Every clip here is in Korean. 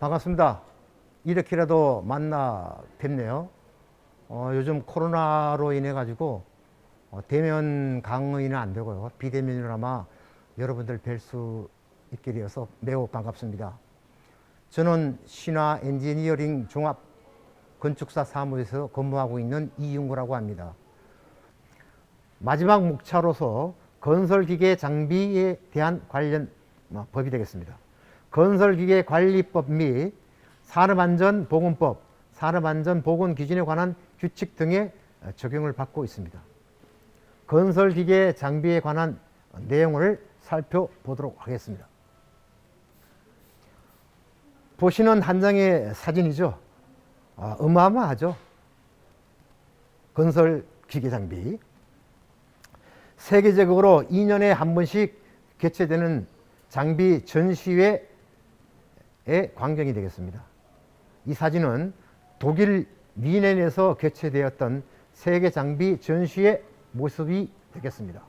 반갑습니다. 이렇게라도 만나 뵙네요. 요즘 코로나로 인해 가지고 대면 강의는 안 되고요. 비대면으로 아마 여러분들 뵐 수 있게 되어서 매우 반갑습니다. 저는 신화 엔지니어링 종합 건축사 사무소에서 근무하고 있는 이윤구라고 합니다. 마지막 목차로서 건설기계 장비에 대한 관련 법이 되겠습니다. 건설기계관리법 및 산업안전보건법, 산업안전보건기준에 관한 규칙 등의 적용을 받고 있습니다. 건설기계 장비에 관한 내용을 살펴보도록 하겠습니다. 보시는 한 장의 사진이죠. 어마어마하죠. 건설기계 장비. 세계적으로 2년에 한 번씩 개최되는 장비 전시회의 광경이 되겠습니다. 이 사진은 독일 미넨에서 개최되었던 세계 장비 전시회 모습이 되겠습니다.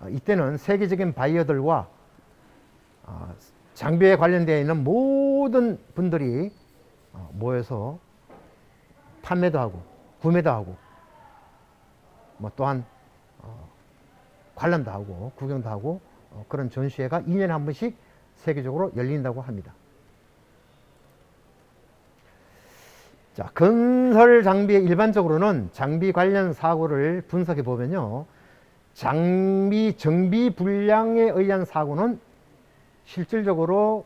이때는 세계적인 바이어들과 장비에 관련되어 있는 모든 분들이 모여서 판매도 하고 구매도 하고 또한 관람도 하고 구경도 하고 그런 전시회가 2년에 한 번씩 세계적으로 열린다고 합니다. 자, 건설 장비에 일반적으로는 장비 관련 사고를 분석해 보면요. 장비 정비 불량에 의한 사고는 실질적으로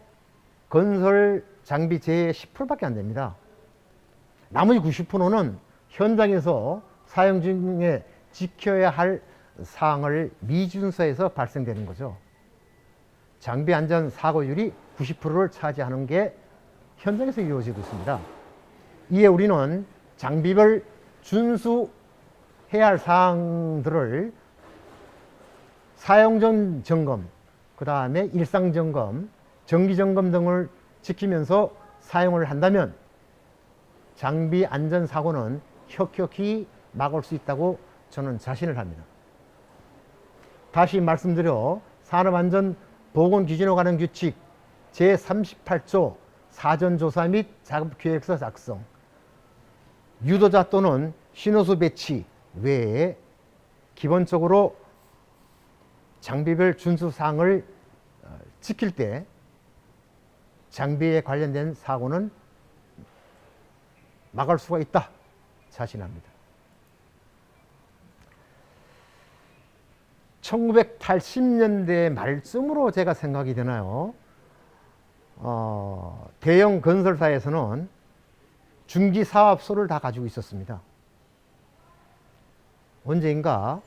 건설 장비 재해의 10%밖에 안 됩니다. 나머지 90%는 현장에서 사용 중에 지켜야 할 사항을 미준수해서 발생되는 거죠. 장비 안전 사고율이 90%를 차지하는 게 현장에서 이루어지고 있습니다. 이에 우리는 장비별 준수해야 할 사항들을 사용 전 점검, 그 다음에 일상 점검, 정기 점검 등을 지키면서 사용을 한다면 장비 안전 사고는 혁혁히 막을 수 있다고 저는 자신을 합니다. 다시 말씀드려 산업안전보건기준에 관한 규칙 제38조 사전조사 및 작업계획서 작성, 유도자 또는 신호수 배치 외에 기본적으로 장비별 준수사항을 지킬 때 장비에 관련된 사고는 막을 수가 있다 자신합니다. 1980년대 말쯤으로 제가 생각이 되나요? 대형 건설사에서는 중기사업소를 다 가지고 있었습니다. 언제인가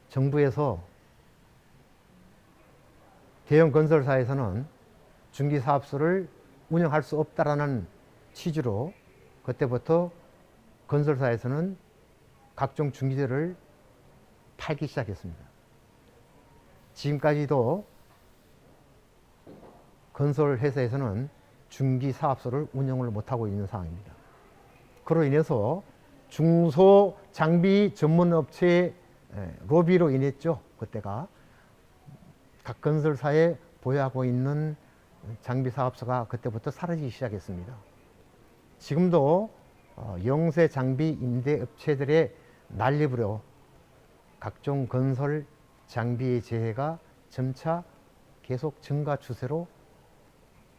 정부에서 대형 건설사에서는 중기사업소를 운영할 수 없다라는 취지로 그때부터 건설사에서는 각종 중기들을 팔기 시작했습니다. 지금까지도 건설회사에서는 중기사업소를 운영을 못하고 있는 상황입니다. 그로 인해서 중소장비 전문업체의 로비로 인했죠. 그때가 각 건설사에 보유하고 있는 장비사업소가 그때부터 사라지기 시작했습니다. 지금도 영세 장비 임대업체들의 난립으로 각종 건설 장비의 재해가 점차 계속 증가 추세로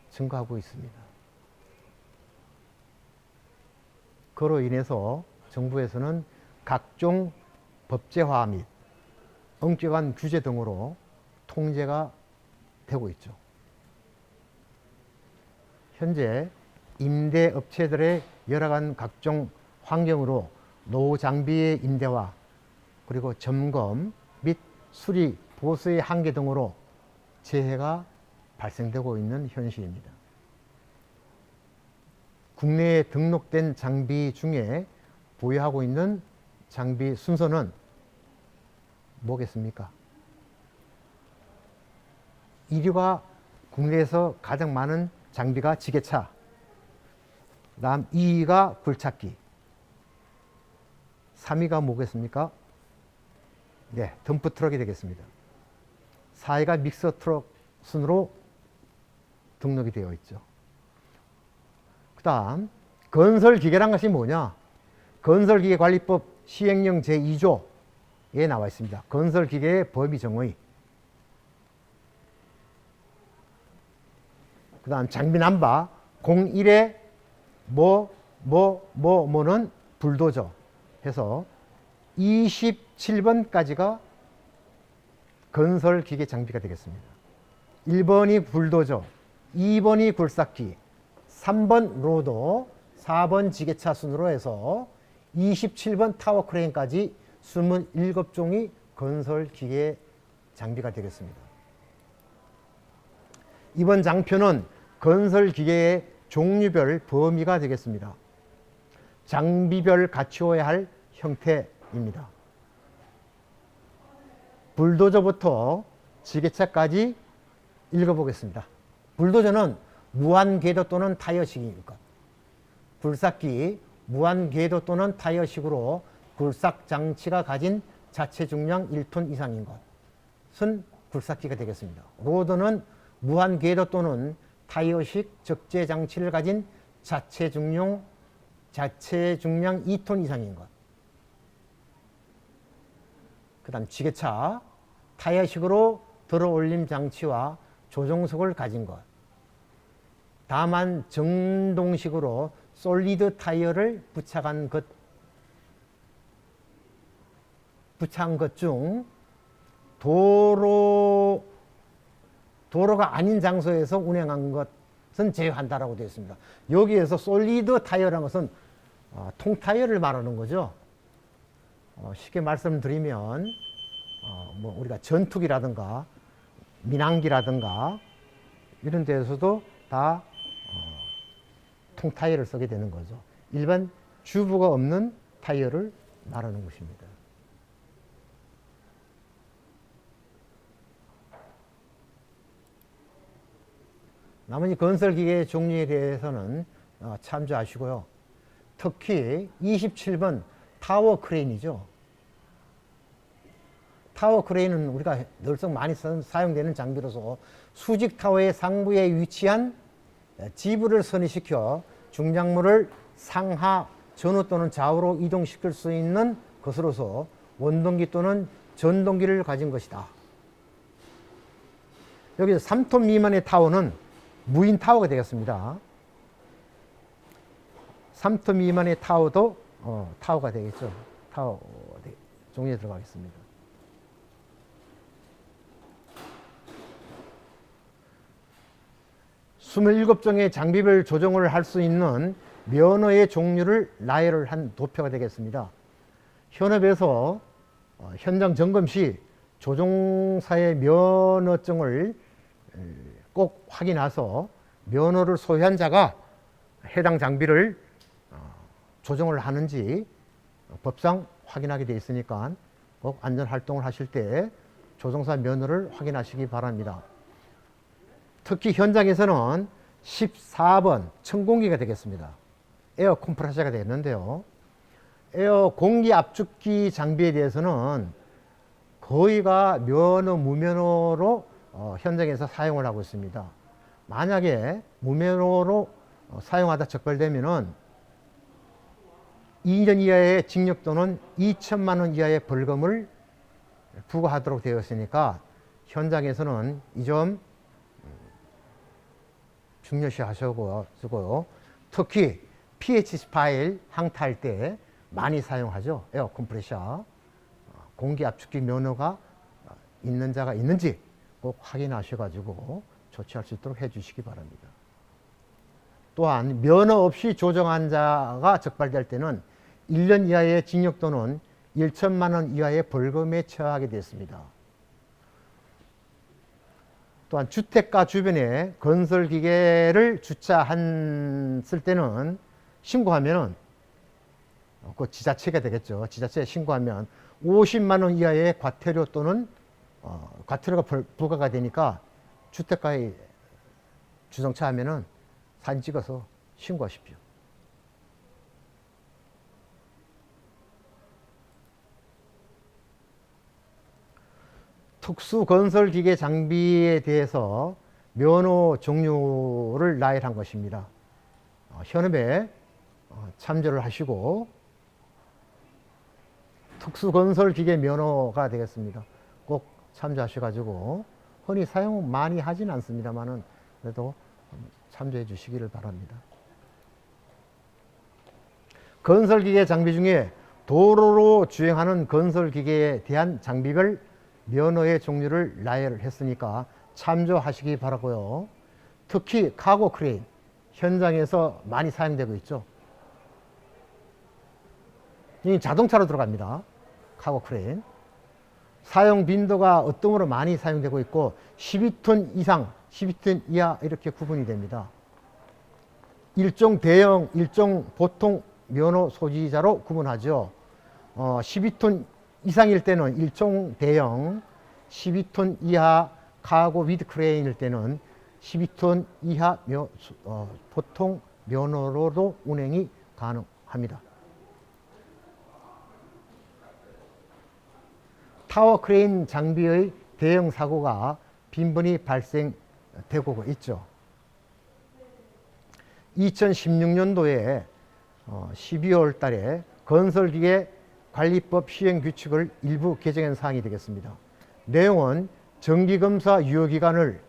증가하고 있습니다. 그로 인해서 정부에서는 각종 법제화 및 엄격한 규제 등으로 통제가 되고 있죠. 현재 임대업체들의 열악한 각종 환경으로 노후 장비의 임대화 그리고 점검 및 수리, 보수의 한계 등으로 재해가 발생되고 있는 현실입니다. 국내에 등록된 장비 중에 보유하고 있는 장비 순서는 뭐겠습니까? 1위가 국내에서 가장 많은 장비가 지게차, 다음 2위가 굴착기, 3위가 뭐겠습니까? 네, 덤프트럭이 되겠습니다. 4위가 믹서트럭 순으로 등록이 되어 있죠. 그 다음 건설기계란 것이 뭐냐? 건설기계관리법 시행령 제2조에 나와 있습니다. 건설기계의 범위 정의. 그 다음 장비 남바 01에 뭐는 불도저 해서 27번까지가 건설기계 장비가 되겠습니다. 1번이 불도저, 2번이 굴삭기, 3번 로더, 4번 지게차 순으로 해서 27번 타워 크레인까지 27종이 건설기계 장비가 되겠습니다. 이번 장표는 건설기계의 종류별 범위가 되겠습니다. 장비별 갖추어야 할 형태입니다. 불도저부터 지게차까지 읽어보겠습니다. 불도저는 무한궤도 또는 타이어식인 것. 굴삭기 무한궤도 또는 타이어식으로 굴삭 장치가 가진 자체 중량 1톤 이상인 것은 굴삭기가 되겠습니다. 로더는 무한궤도 또는 타이어식 적재 장치를 가진 자체 중량 2톤 이상인 것. 그 다음 지게차 타이어식으로 들어올림 장치와 조종석을 가진 것. 다만 정동식으로 솔리드 타이어를 부착한 것 중 도로가 아닌 장소에서 운행한 것은 제외한다라고 되어 있습니다. 여기에서 솔리드 타이어라는 것은 통타이어를 말하는 거죠. 쉽게 말씀드리면 뭐 우리가 전투기라든가 민항기라든가 이런 데에서도 다 통타이어를 쓰게 되는 거죠. 일반 주부가 없는 타이어를 말하는 것입니다. 나머지 건설기계 종류에 대해서는 참조하시고요. 특히 27번 타워 크레인이죠. 타워 크레인은 우리가 늘상 많이 사용되는 장비로서 수직 타워의 상부에 위치한 지부를 선회시켜 중량물을 상하, 전후 또는 좌우로 이동시킬 수 있는 것으로서 원동기 또는 전동기를 가진 것이다. 여기서 3톤 미만의 타워는 무인 타워가 되겠습니다. 3톤 미만의 타워도 타워가 되겠죠. 타워 종류에 들어가겠습니다. 스물일곱 종의 장비별 조정을 할 수 있는 면허의 종류를 나열을 한 도표가 되겠습니다. 현업에서 현장 점검 시 조종사의 면허증을 꼭 확인해서 면허를 소유한 자가 해당 장비를 조정을 하는지 법상 확인하게 되어 있으니까 꼭 안전활동을 하실 때 조종사 면허를 확인하시기 바랍니다. 특히 현장에서는 14번 천공기가 되겠습니다. 에어 컴프레셔가 되겠는데요. 에어 공기 압축기 장비에 대해서는 거의가 면허 무면허로 현장에서 사용을 하고 있습니다. 만약에 무면허로 사용하다 적발되면은 2년 이하의 징역 또는 2천만 원 이하의 벌금을 부과하도록 되어 있으니까 현장에서는 이 점 중요시 하시고요. 특히 PH18 항타할 때 많이 사용하죠. 에어 컴프레셔. 공기 압축기 면허가 있는 자가 있는지 꼭 확인하셔가지고 조치할 수 있도록 해주시기 바랍니다. 또한 면허 없이 조정한 자가 적발될 때는 1년 이하의 징역 또는 1천만 원 이하의 벌금에 처하게 되었습니다. 또한 주택가 주변에 건설기계를 주차했을 때는 신고하면은 그 지자체가 되겠죠. 지자체에 신고하면 50만 원 이하의 과태료 또는 과태료가 부과가 되니까 주택가에 주정차 하면은 사진 찍어서 신고하십시오. 특수 건설기계 장비에 대해서 면허 종류를 나열한 것입니다. 현업에 참조를 하시고 특수건설기계 면허가 되겠습니다. 꼭 참조하셔가지고 흔히 사용 많이 하진 않습니다만은 그래도 참조해 주시기를 바랍니다. 건설기계 장비 중에 도로로 주행하는 건설기계에 대한 장비별 면허의 종류를 나열했으니까 참조하시기 바라고요. 특히 카고 크레인 현장에서 많이 사용되고 있죠. 이 자동차로 들어갑니다. 카고 크레인. 사용 빈도가 어떤 많이 사용되고 있고 12톤 이상, 12톤 이하 이렇게 구분이 됩니다. 일종 대형, 일종 보통 면허 소지자로 구분하죠. 12톤 이상일 때는 일종 대형, 12톤 이하 카고 위드 크레인일 때는 12톤 이하 보통 면허로도 운행이 가능합니다. 타워 크레인 장비의 대형 사고가 빈번히 발생되고 있죠. 2016년도에 12월 달에 건설기계 관리법 시행 규칙을 일부 개정한 사항이 되겠습니다. 내용은 정기검사 유효기간을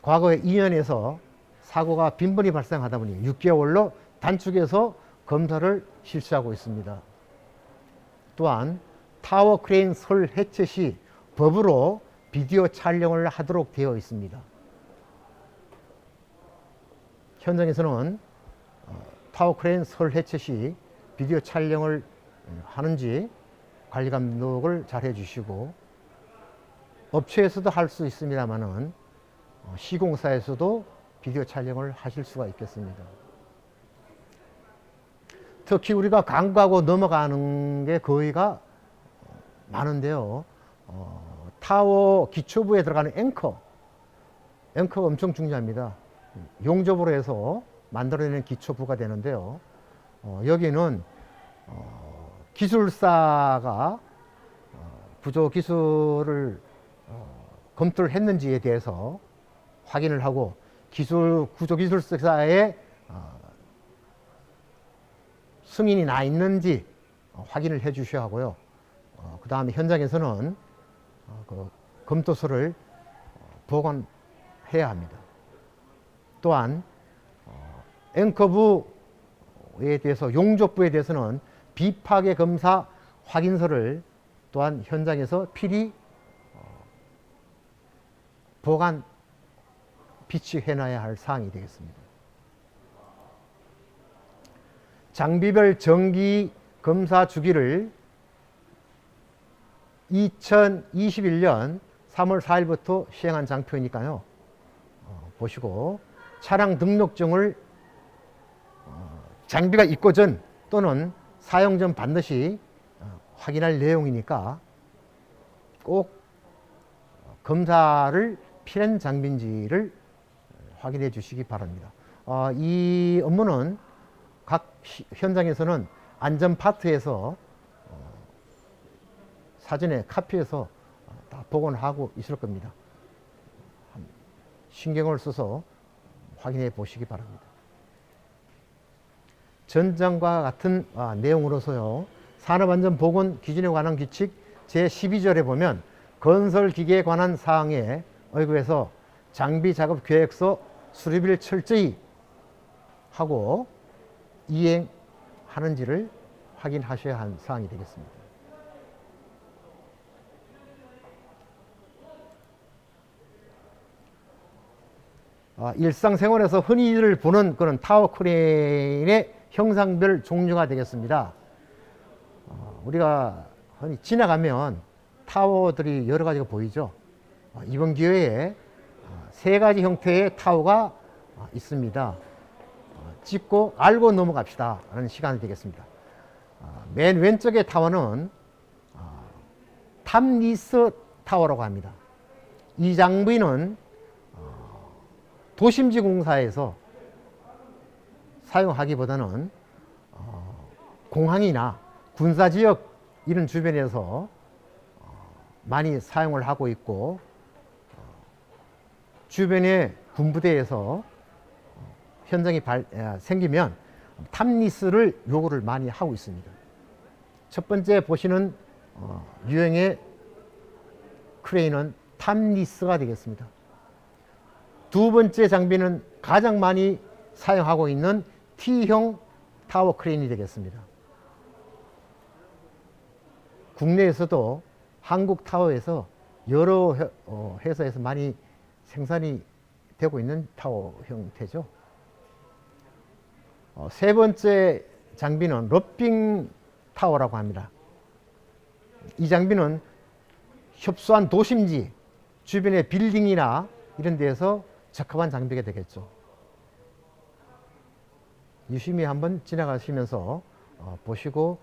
과거에 2년에서 사고가 빈번히 발생하다 보니 6개월로 단축해서 검사를 실시하고 있습니다. 또한 타워 크레인 설 해체 시 법으로 비디오 촬영을 하도록 되어 있습니다. 현장에서는 타워 크레인 설 해체 시 비디오 촬영을 하는지 관리 감독을 잘 해주시고, 업체에서도 할 수 있습니다만은 시공사에서도 비디오 촬영을 하실 수가 있겠습니다. 특히 우리가 간과하고 넘어가는 게 거의가 많은데요. 타워 기초부에 들어가는 앵커가 엄청 중요합니다. 용접으로 해서 만들어내는 기초부가 되는데요. 여기는 기술사가 구조 기술을 검토를 했는지에 대해서 확인을 하고 구조 기술사의 승인이 나 있는지 확인을 해 주셔야 하고요. 그 다음에 현장에서는 그 검토서를 보관해야 합니다. 또한 앵커부에 대해서, 용접부에 대해서는 비파괴 검사 확인서를 또한 현장에서 필히 보관 비치해 놔야 할 사항이 되겠습니다. 장비별 정기 검사 주기를 2021년 3월 4일부터 시행한 장표이니까요. 보시고 차량 등록증을 장비가 입고 전 또는 사용 전 반드시 확인할 내용이니까 꼭 검사를 필요한 장비인지를 확인해 주시기 바랍니다. 이 업무는 각 현장에서는 안전 파트에서 사전에 카피해서 다 복원하고 있을 겁니다. 신경을 써서 확인해 보시기 바랍니다. 전장과 같은 내용으로서요. 산업안전보건 기준에 관한 규칙 제12절에 보면 건설기계에 관한 사항에 의거해서 장비 작업 계획서 수립을 철저히 하고 이행하는지를 확인하셔야 하는 사항이 되겠습니다. 일상생활에서 흔히들 보는 그런 타워 크레인의 형상별 종류가 되겠습니다. 우리가 흔히 지나가면 타워들이 여러 가지가 보이죠. 이번 기회에 세 가지 형태의 타워가 있습니다. 짚고 알고 넘어갑시다 라는 시간이 되겠습니다. 맨 왼쪽의 타워는 탑리스 타워라고 합니다. 이 장비는 도심지 공사에서 사용하기보다는 공항이나 군사지역 이런 주변에서 많이 사용을 하고 있고, 주변의 군부대에서 현장이 생기면 탑리스를 요구를 많이 하고 있습니다. 첫 번째 보시는 유형의 크레인은 탑리스가 되겠습니다. 두 번째 장비는 가장 많이 사용하고 있는 T형 타워 크레인이 되겠습니다. 국내에서도 한국 타워에서 여러 회사에서 많이 생산이 되고 있는 타워 형태죠. 세 번째 장비는 러핑 타워라고 합니다. 이 장비는 협소한 도심지 주변의 빌딩이나 이런 데에서 적합한 장비가 되겠죠. 유심히 한번 지나가시면서 보시고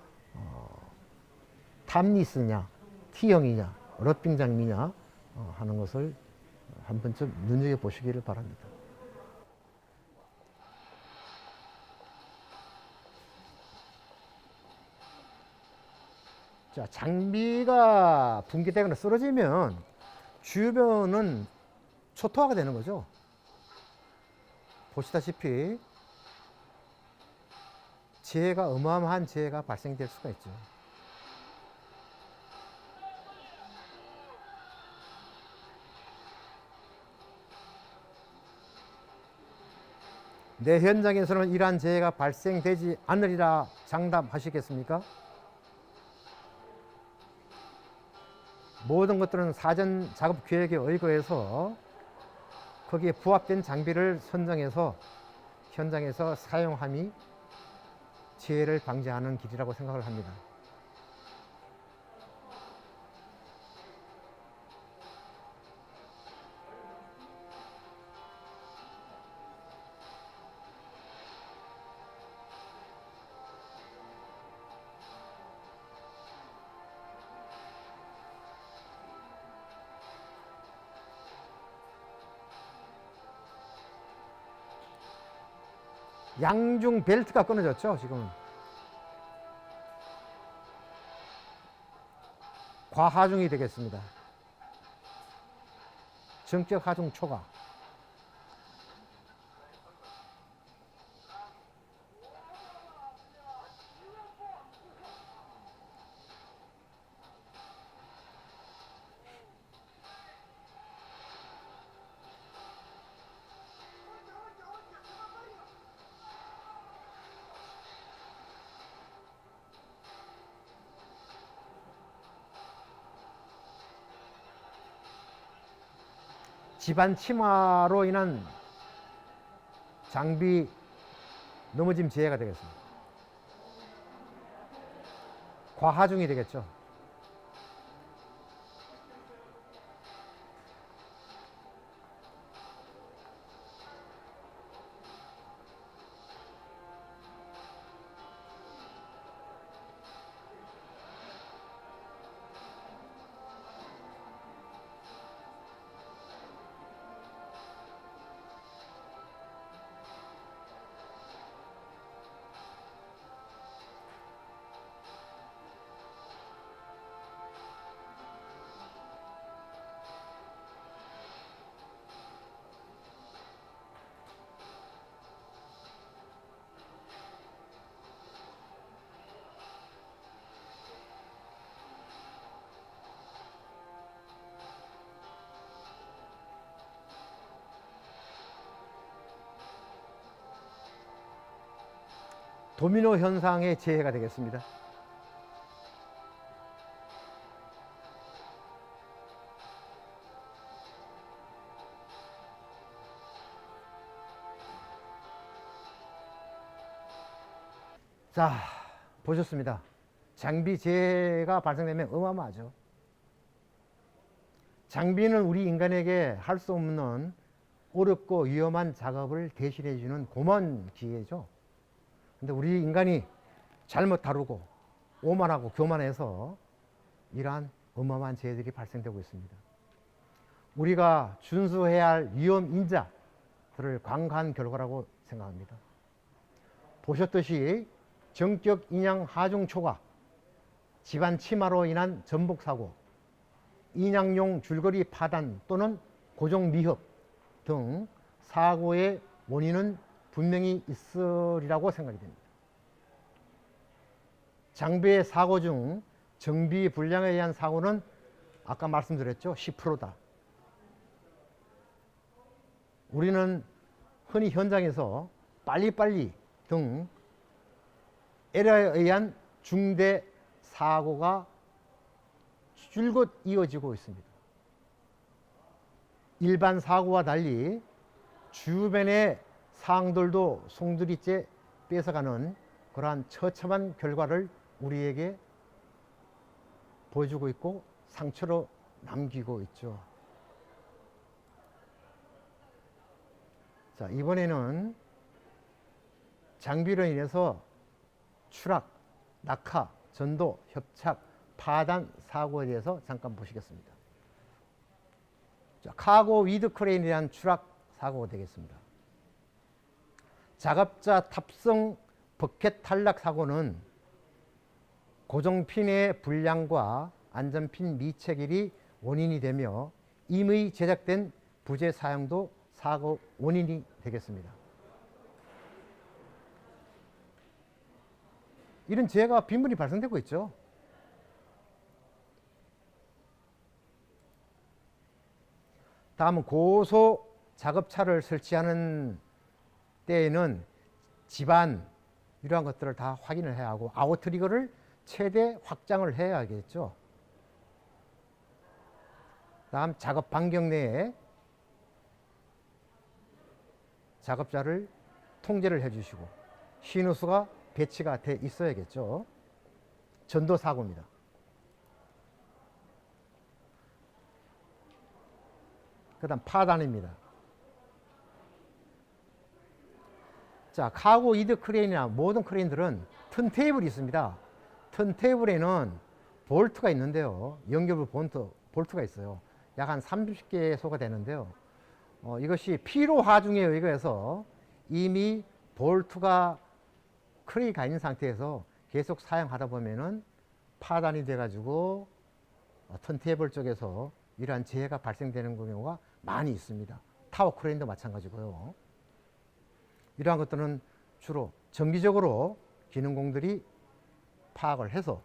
탑리스냐 T형이냐 러핑 장비냐 하는 것을 한 번쯤 눈여겨보시기를 바랍니다. 자, 장비가 붕괴되거나 쓰러지면 주변은 초토화가 되는 거죠. 보시다시피 재해가 어마어마한 재해가 발생될 수가 있죠. 내 현장에서는 이러한 재해가 발생되지 않으리라 장담하시겠습니까? 모든 것들은 사전 작업 계획에 의거해서 거기에 부합된 장비를 선정해서 현장에서 사용함이 재해를 방지하는 길이라고 생각을 합니다. 양중 벨트가 끊어졌죠, 지금. 과하중이 되겠습니다. 정적 하중 초과. 집안 침하로 인한 장비 넘어짐 재해가 되겠습니다. 과하중이 되겠죠. 도미노 현상의 재해가 되겠습니다. 자, 보셨습니다. 장비 재해가 발생되면 어마어마하죠. 장비는 우리 인간에게 할 수 없는 어렵고 위험한 작업을 대신해 주는 고마운 기회죠. 근데 우리 인간이 잘못 다루고 오만하고 교만해서 이러한 어마어마한 재해들이 발생되고 있습니다. 우리가 준수해야 할 위험 인자들을 관가한 결과라고 생각합니다. 보셨듯이 정적 인양 하중 초과, 집안 침하로 인한 전복 사고, 인양용 줄거리 파단 또는 고정 미흡 등 사고의 원인은 분명히 있으리라고 생각이 됩니다. 장비의 사고 중 정비 불량에 의한 사고는 아까 말씀드렸죠. 10%다. 우리는 흔히 현장에서 빨리빨리 등 에러에 의한 중대 사고가 줄곧 이어지고 있습니다. 일반 사고와 달리 주변의 사항들도 송두리째 뺏어가는 그러한 처참한 결과를 우리에게 보여주고 있고 상처로 남기고 있죠. 자, 이번에는 장비로 인해서 추락, 낙하, 전도, 협착, 파단 사고에 대해서 잠깐 보시겠습니다. 자, 카고 위드 크레인이라는 추락 사고가 되겠습니다. 작업자 탑승 버켓 탈락 사고는 고정핀의 불량과 안전핀 미체결이 원인이 되며 임의 제작된 부재 사용도 사고 원인이 되겠습니다. 이런 재해가 빈번히 발생되고 있죠. 다음은 고소 작업차를 설치하는 때에는 집안 이러한 것들을 다 확인을 해야 하고 아웃트리거를 최대 확장을 해야겠죠. 다음 작업 반경 내에 작업자를 통제를 해주시고 신호수가 배치가 돼 있어야겠죠. 전도 사고입니다. 그 다음 파단입니다. 자, 카고 이드 크레인이나 모든 크레인들은 턴테이블이 있습니다. 턴테이블에는 볼트가 있는데요. 연결부 볼트가 있어요. 약 한 30개소가 되는데요. 이것이 피로 하중에 의거해서 이미 볼트가 크레인이 가 있는 상태에서 계속 사용하다 보면은 파단이 돼가지고 턴테이블 쪽에서 이러한 재해가 발생되는 경우가 많이 있습니다. 타워 크레인도 마찬가지고요. 이러한 것들은 주로 정기적으로 기능공들이 파악을 해서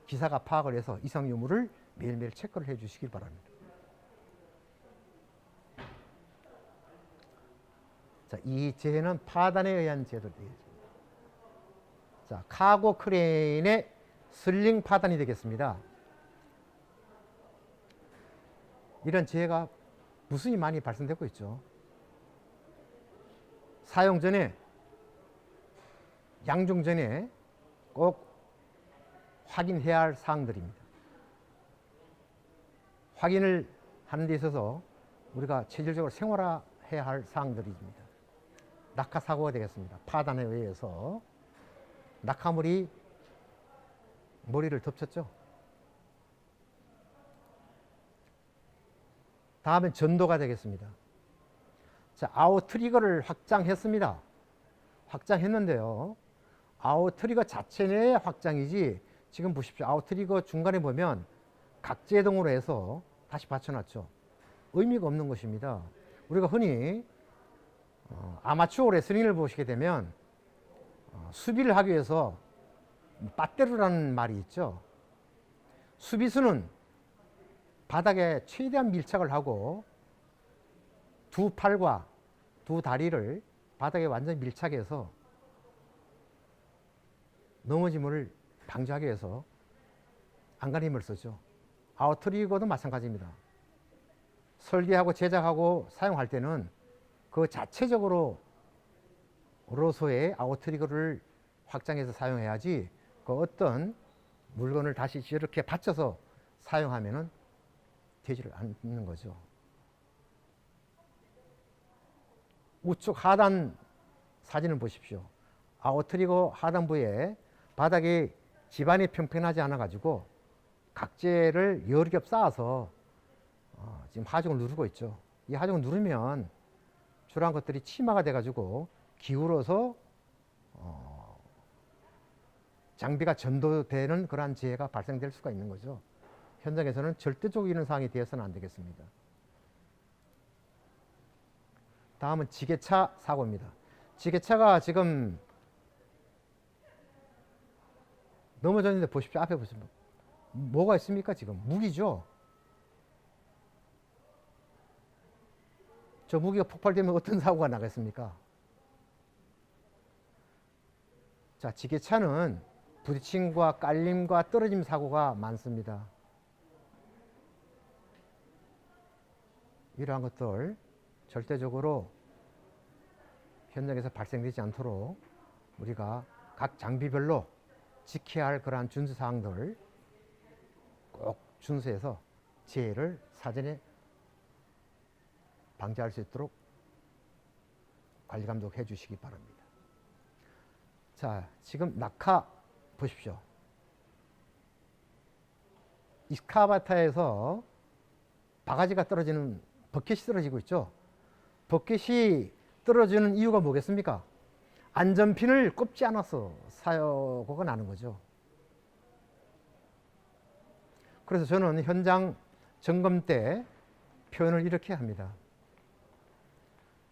기사가 파악을 해서 이상 유무를 매일매일 체크를 해 주시길 바랍니다. 자, 이 재해는 파단에 의한 재해도 되겠습니다. 자, 카고 크레인의 슬링 파단이 되겠습니다. 이런 재해가 무수히 많이 발생되고 있죠. 사용 전에, 양중 전에 꼭 확인해야 할 사항들입니다. 확인을 하는 데 있어서 우리가 체질적으로 생활화해야 할 사항들입니다. 낙하 사고가 되겠습니다. 파단에 의해서 낙하물이 머리를 덮쳤죠. 다음엔 전도가 되겠습니다. 자, 아웃 트리거를 확장했습니다. 확장했는데요. 아웃 트리거 자체 내의 확장이지, 지금 보십시오. 아웃 트리거 중간에 보면 각제동으로 해서 다시 받쳐놨죠. 의미가 없는 것입니다. 우리가 흔히 아마추어 레슬링을 보시게 되면 수비를 하기 위해서 빠떼루라는 말이 있죠. 수비수는 바닥에 최대한 밀착을 하고 두 팔과 두 다리를 바닥에 완전히 밀착해서 넘어짐을 방지하기 위해서 안간힘을 쓰죠. 아웃트리거도 마찬가지입니다. 설계하고 제작하고 사용할 때는 그 자체적으로 로소의 아웃트리거를 확장해서 사용해야지, 그 어떤 물건을 다시 이렇게 받쳐서 사용하면은 되지를 않는 거죠. 우측 하단 사진을 보십시오. 아웃트리거 하단부에 바닥에 지반이 평평하지 않아 가지고 각재를 여러 겹 쌓아서 지금 하중을 누르고 있죠. 이 하중을 누르면 주로한 것들이 치마가 돼 가지고 기울어서 장비가 전도되는 그러한 재해가 발생될 수가 있는 거죠. 현장에서는 절대적으로 이런 상황이 되어서는 안 되겠습니다. 다음은 지게차 사고입니다. 지게차가 지금 넘어졌는데 보십시오. 앞에 보시면 뭐가 있습니까? 지금 무기죠. 저 무기가 폭발되면 어떤 사고가 나겠습니까? 자, 지게차는 부딪힘과 깔림과 떨어짐 사고가 많습니다. 이러한 것들 절대적으로 현장에서 발생되지 않도록 우리가 각 장비별로 지켜야 할 그러한 준수사항들 꼭 준수해서 재해를 사전에 방지할 수 있도록 관리감독 해 주시기 바랍니다. 자, 지금 낙하 보십시오. 이스카바타에서 바가지가 떨어지는 버켓이 떨어지고 있죠. 버켓이 떨어지는 이유가 뭐겠습니까? 안전핀을 꼽지 않아서 사고가 나는 거죠. 그래서 저는 현장 점검 때 표현을 이렇게 합니다.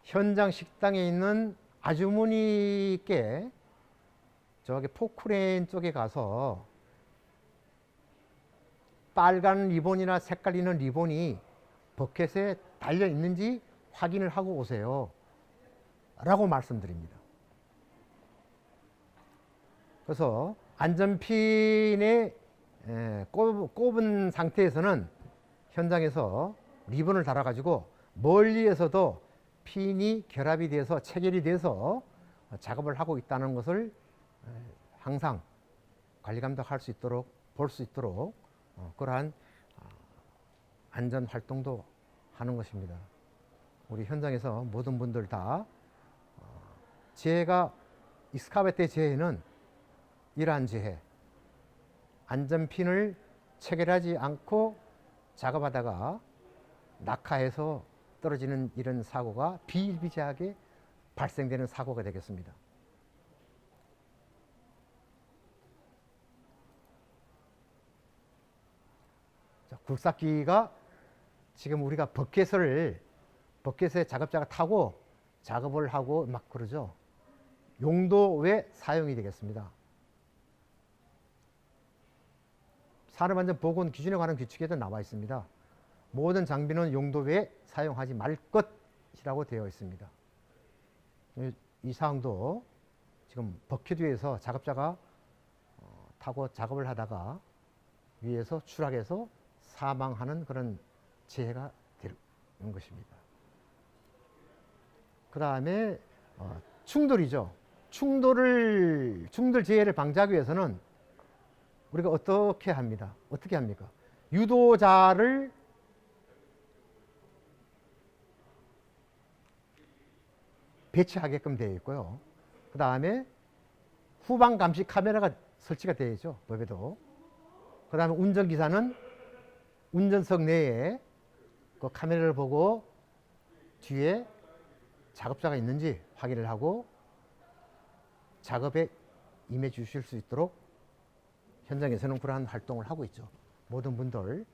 현장 식당에 있는 아주머니께 저기 포크레인 쪽에 가서 빨간 리본이나 색깔 있는 리본이 버켓에 달려 있는지 확인을 하고 오세요 라고 말씀드립니다. 그래서 안전핀에 꼽은 상태에서는 현장에서 리본을 달아 가지고 멀리에서도 핀이 결합이 돼서 체결이 돼서 작업을 하고 있다는 것을 항상 관리 감독할 수 있도록 볼 수 있도록 그러한 안전 활동도 하는 것입니다. 우리 현장에서 모든 분들 다 재해가 이스카베테 재해는 이러한 재해 안전핀을 체결하지 않고 작업하다가 낙하해서 떨어지는 이런 사고가 비일비재하게 발생되는 사고가 되겠습니다. 자, 굴삭기가 지금 우리가 버켓에 작업자가 타고 작업을 하고 막 그러죠. 용도 외 사용이 되겠습니다. 산업안전보건 기준에 관한 규칙에도 나와 있습니다. 모든 장비는 용도 외에 사용하지 말 것이라고 되어 있습니다. 이 사항도 지금 버켓 위에서 작업자가 타고 작업을 하다가 위에서 추락해서 사망하는 그런 재해가 되는 것입니다. 그 다음에 충돌이죠. 충돌 재해를 방지하기 위해서는 우리가 어떻게 합니다? 어떻게 합니까? 유도자를 배치하게끔 되어 있고요. 그 다음에 후방 감시 카메라가 설치가 되어 있죠. 법에도. 그 다음에 운전기사는 운전석 내에 그 카메라를 보고 뒤에 작업자가 있는지 확인을 하고 작업에 임해 주실 수 있도록 현장에서는 그러한 활동을 하고 있죠. 모든 분들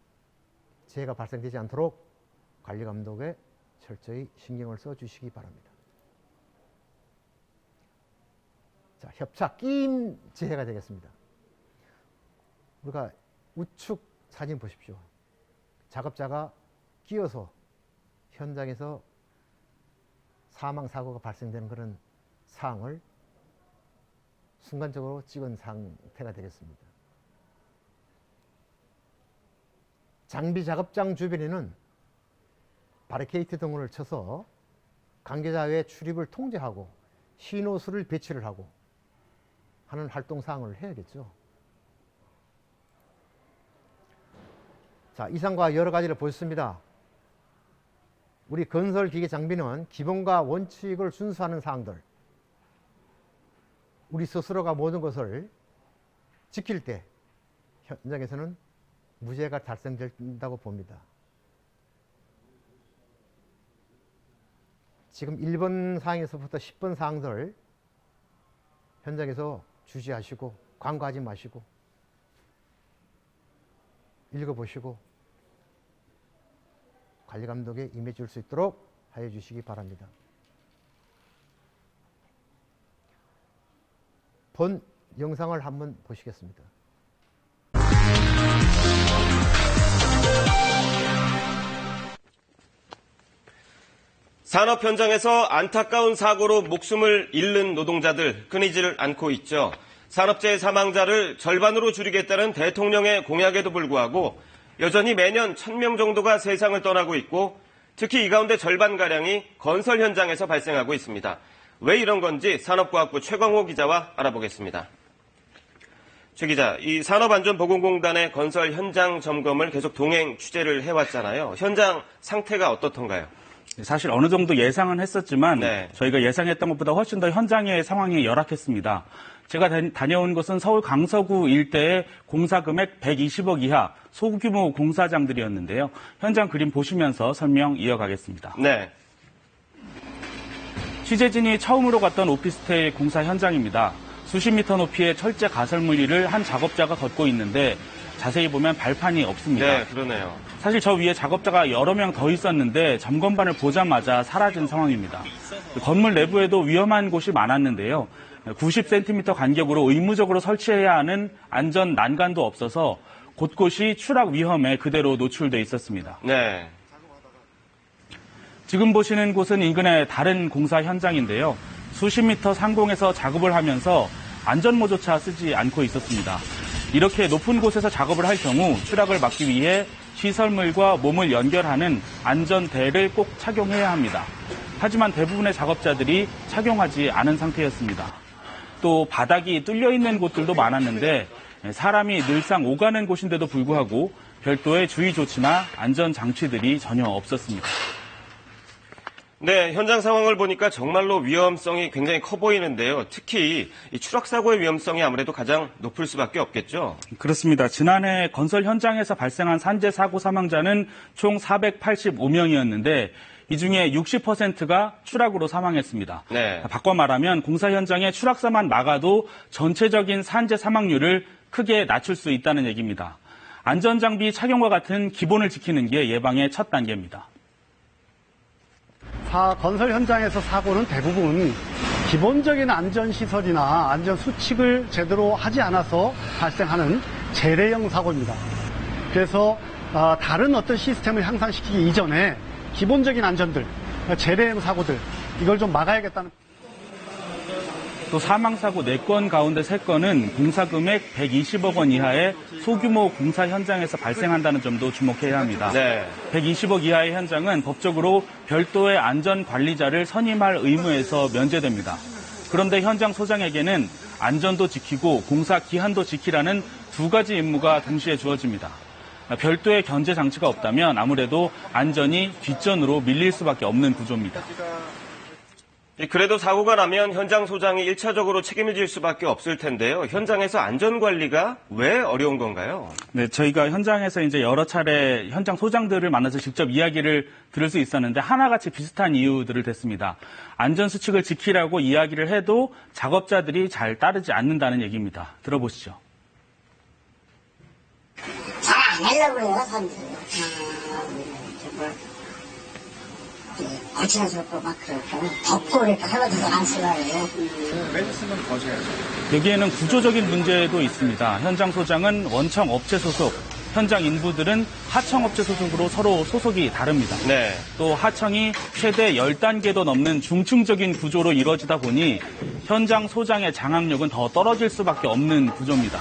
재해가 발생되지 않도록 관리 감독에 철저히 신경을 써 주시기 바랍니다. 자, 협착 끼임 재해가 되겠습니다. 우리가 우측 사진 보십시오. 작업자가 끼어서 현장에서 사망 사고가 발생되는 그런 사항을 순간적으로 찍은 상태가 되겠습니다. 장비 작업장 주변에는 바리케이트 등을 쳐서 관계자의 출입을 통제하고 신호수를 배치를 하고 하는 활동 사항을 해야겠죠. 자, 이상과 여러 가지를 보셨습니다. 우리 건설 기계 장비는 기본과 원칙을 준수하는 사항들, 우리 스스로가 모든 것을 지킬 때 현장에서는 무죄가 달성된다고 봅니다. 지금 1번 사항에서부터 10번 사항들 현장에서 주시하시고 간과하지 마시고 읽어보시고 관리감독에 임해 줄 수 있도록 하여 주시기 바랍니다. 본 영상을 한번 보시겠습니다. 산업 현장에서 안타까운 사고로 목숨을 잃는 노동자들 끊이지를 않고 있죠. 산업재해 사망자를 절반으로 줄이겠다는 대통령의 공약에도 불구하고 여전히 매년 1,000명 정도가 세상을 떠나고 있고 특히 이 가운데 절반가량이 건설 현장에서 발생하고 있습니다. 왜 이런 건지 산업과학부 최광호 기자와 알아보겠습니다. 최 기자, 이 산업안전보건공단의 건설 현장 점검을 계속 동행 취재를 해왔잖아요. 현장 상태가 어떻던가요? 사실 어느 정도 예상은 했었지만 네. 저희가 예상했던 것보다 훨씬 더 현장의 상황이 열악했습니다. 제가 다녀온 곳은 서울 강서구 일대의 공사 금액 120억 이하 소규모 공사장들이었는데요. 현장 그림 보시면서 설명 이어가겠습니다. 네. 취재진이 처음으로 갔던 오피스텔 공사 현장입니다. 수십 미터 높이의 철제 가설물 위를 한 작업자가 걷고 있는데 자세히 보면 발판이 없습니다. 네, 그러네요. 사실 저 위에 작업자가 여러 명 더 있었는데 점검반을 보자마자 사라진 상황입니다. 건물 내부에도 위험한 곳이 많았는데요. 90cm 간격으로 의무적으로 설치해야 하는 안전 난간도 없어서 곳곳이 추락 위험에 그대로 노출돼 있었습니다. 네. 지금 보시는 곳은 인근의 다른 공사 현장인데요. 수십 미터 상공에서 작업을 하면서 안전모조차 쓰지 않고 있었습니다. 이렇게 높은 곳에서 작업을 할 경우 추락을 막기 위해 시설물과 몸을 연결하는 안전대를 꼭 착용해야 합니다. 하지만 대부분의 작업자들이 착용하지 않은 상태였습니다. 또 바닥이 뚫려 있는 곳들도 많았는데 사람이 늘상 오가는 곳인데도 불구하고 별도의 주의 조치나 안전 장치들이 전혀 없었습니다. 네, 현장 상황을 보니까 정말로 위험성이 굉장히 커 보이는데요. 특히 이 추락 사고의 위험성이 아무래도 가장 높을 수밖에 없겠죠. 그렇습니다. 지난해 건설 현장에서 발생한 산재 사고 사망자는 총 485명이었는데 이 중에 60%가 추락으로 사망했습니다. 네. 바꿔 말하면 공사 현장에 추락사만 막아도 전체적인 산재 사망률을 크게 낮출 수 있다는 얘기입니다. 안전장비 착용과 같은 기본을 지키는 게 예방의 첫 단계입니다. 건설 현장에서 사고는 대부분 기본적인 안전시설이나 안전수칙을 제대로 하지 않아서 발생하는 재래형 사고입니다. 그래서 다른 어떤 시스템을 향상시키기 이전에 기본적인 안전들, 재래형 사고들 이걸 좀 막아야겠다는. 또 사망사고 4건 가운데 3건은 공사금액 120억 원 이하의 소규모 공사 현장에서 발생한다는 점도 주목해야 합니다. 네. 120억 이하의 현장은 법적으로 별도의 안전관리자를 선임할 의무에서 면제됩니다. 그런데 현장 소장에게는 안전도 지키고 공사 기한도 지키라는 두 가지 임무가 동시에 주어집니다. 별도의 견제 장치가 없다면 아무래도 안전이 뒷전으로 밀릴 수밖에 없는 구조입니다. 그래도 사고가 나면 현장 소장이 1차적으로 책임을 질 수밖에 없을 텐데요. 현장에서 안전관리가 왜 어려운 건가요? 네, 저희가 현장에서 이제 여러 차례 현장 소장들을 만나서 직접 이야기를 들을 수 있었는데 하나같이 비슷한 이유들을 댔습니다. 안전수칙을 지키라고 이야기를 해도 작업자들이 잘 따르지 않는다는 얘기입니다. 들어보시죠. 잘 안 하려고 해요, 사람들이. 거칠어졌고 막 그러니까 덮고 그러니까 할아버지도 안 쓰려고. 메디스는 거셔야죠. 여기에는 구조적인 문제도 있습니다. 현장 소장은 원청 업체 소속, 현장 인부들은 하청 업체 소속으로 서로 소속이 다릅니다. 네. 또 하청이 최대 10단계도 넘는 중층적인 구조로 이루어지다 보니 현장 소장의 장악력은 더 떨어질 수밖에 없는 구조입니다.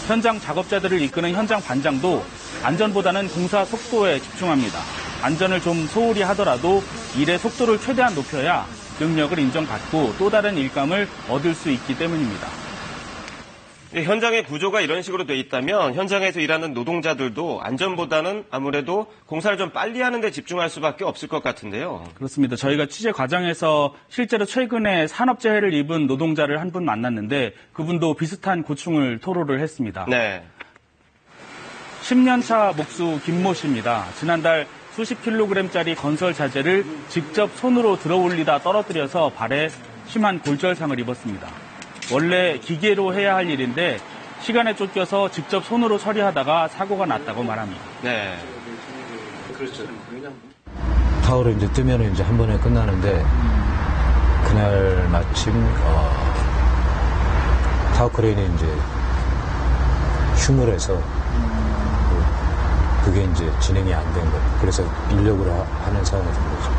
현장 작업자들을 이끄는 현장 반장도 안전보다는 공사 속도에 집중합니다. 안전을 좀 소홀히 하더라도 일의 속도를 최대한 높여야 능력을 인정받고 또 다른 일감을 얻을 수 있기 때문입니다. 현장의 구조가 이런 식으로 돼 있다면 현장에서 일하는 노동자들도 안전보다는 아무래도 공사를 좀 빨리 하는 데 집중할 수밖에 없을 것 같은데요. 그렇습니다. 저희가 취재 과정에서 실제로 최근에 산업재해를 입은 노동자를 한 분 만났는데 그분도 비슷한 고충을 토로를 했습니다. 네. 10년차 목수 김모 씨입니다. 지난달 수십 킬로그램짜리 건설 자재를 직접 손으로 들어올리다 떨어뜨려서 발에 심한 골절상을 입었습니다. 원래 기계로 해야 할 일인데 시간에 쫓겨서 직접 손으로 처리하다가 사고가 났다고 말합니다. 네. 그렇죠. 타월을 이제 뜨면 이제 한 번에 끝나는데 그날 마침 타워 크레인이 이제 휴물해서 그게 이제 진행이 안 된 거예요. 그래서 인력으로 하는 상황이 된 거죠.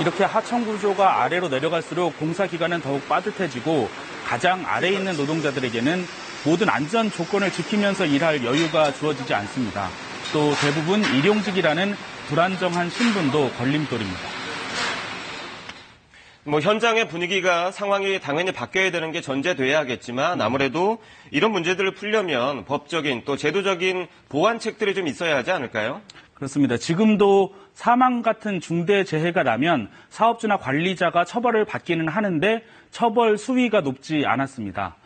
이렇게 하청 구조가 아래로 내려갈수록 공사 기간은 더욱 빠듯해지고 가장 아래에 있는 노동자들에게는 모든 안전 조건을 지키면서 일할 여유가 주어지지 않습니다. 또 대부분 일용직이라는 불안정한 신분도 걸림돌입니다. 현장의 분위기가 상황이 당연히 바뀌어야 되는 게 전제돼야겠지만 아무래도 이런 문제들을 풀려면 법적인 또 제도적인 보완책들이 좀 있어야 하지 않을까요? 그렇습니다. 지금도 사망 같은 중대 재해가 나면 사업주나 관리자가 처벌을 받기는 하는데 처벌 수위가 높지 않았습니다.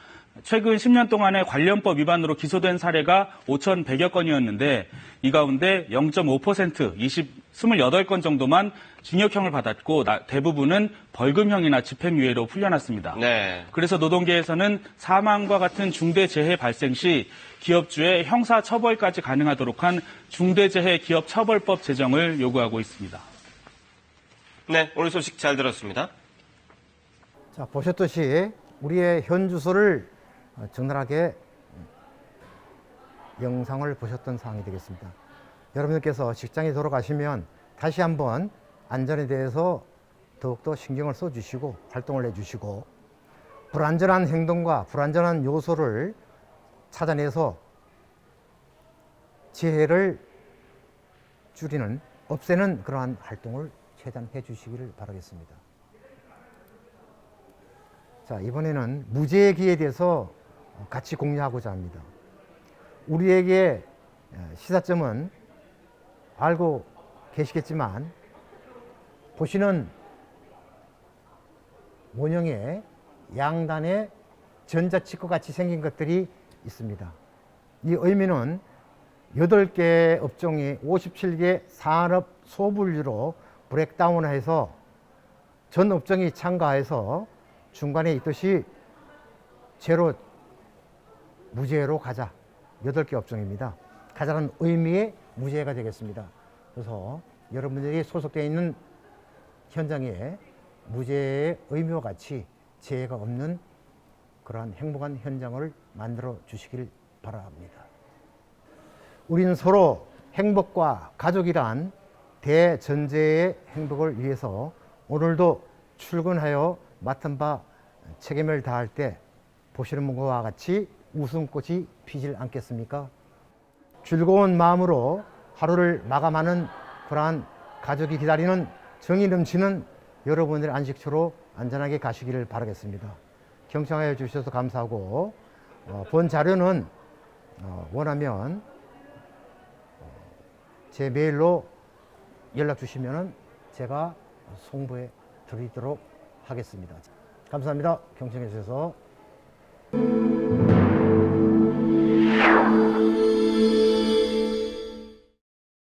최근 10년 동안에 관련법 위반으로 기소된 사례가 5,100여 건이었는데 이 가운데 0.5% 28건 정도만 징역형을 받았고 대부분은 벌금형이나 집행유예로 풀려났습니다. 네. 그래서 노동계에서는 사망과 같은 중대재해 발생 시 기업주의 형사처벌까지 가능하도록 한 중대재해기업처벌법 제정을 요구하고 있습니다. 네, 오늘 소식 잘 들었습니다. 자, 보셨듯이 우리의 현 주소를 적나라하게 영상을 보셨던 사항이 되겠습니다. 여러분들께서 직장에 돌아가시면 다시 한번 안전에 대해서 더욱더 신경을 써주시고 활동을 해주시고 불안전한 행동과 불안전한 요소를 찾아내서 재해를 줄이는, 없애는 그러한 활동을 최대한 해주시기를 바라겠습니다. 자, 이번에는 무죄기에 대해서 같이 공유하고자 합니다. 우리에게 시사점은 알고 계시겠지만 보시는 원형의 양단에 전자칩과 같이 생긴 것들이 있습니다. 이 의미는 8개 업종이 57개 산업 소분류로 브레이크다운해서 전 업종이 참가해서 중간에 있듯이 제로 무죄로 가자. 8개 업종입니다. 가자는 의미의 무죄가 되겠습니다. 그래서 여러분들이 소속되어 있는 현장에 무죄의 의미와 같이 재해가 없는 그러한 행복한 현장을 만들어 주시길 바랍니다. 우리는 서로 행복과 가족이란 대전제의 행복을 위해서 오늘도 출근하여 맡은 바 책임을 다할 때 보시는 분과 같이 웃음꽃이 피질 않겠습니까? 즐거운 마음으로 하루를 마감하는 그러한 가족이 기다리는 정이 넘치는 여러분들의 안식처로 안전하게 가시기를 바라겠습니다. 경청하여 주셔서 감사하고 본 자료는 원하면 제 메일로 연락 주시면 제가 송부해 드리도록 하겠습니다. 감사합니다. 경청해 주셔서.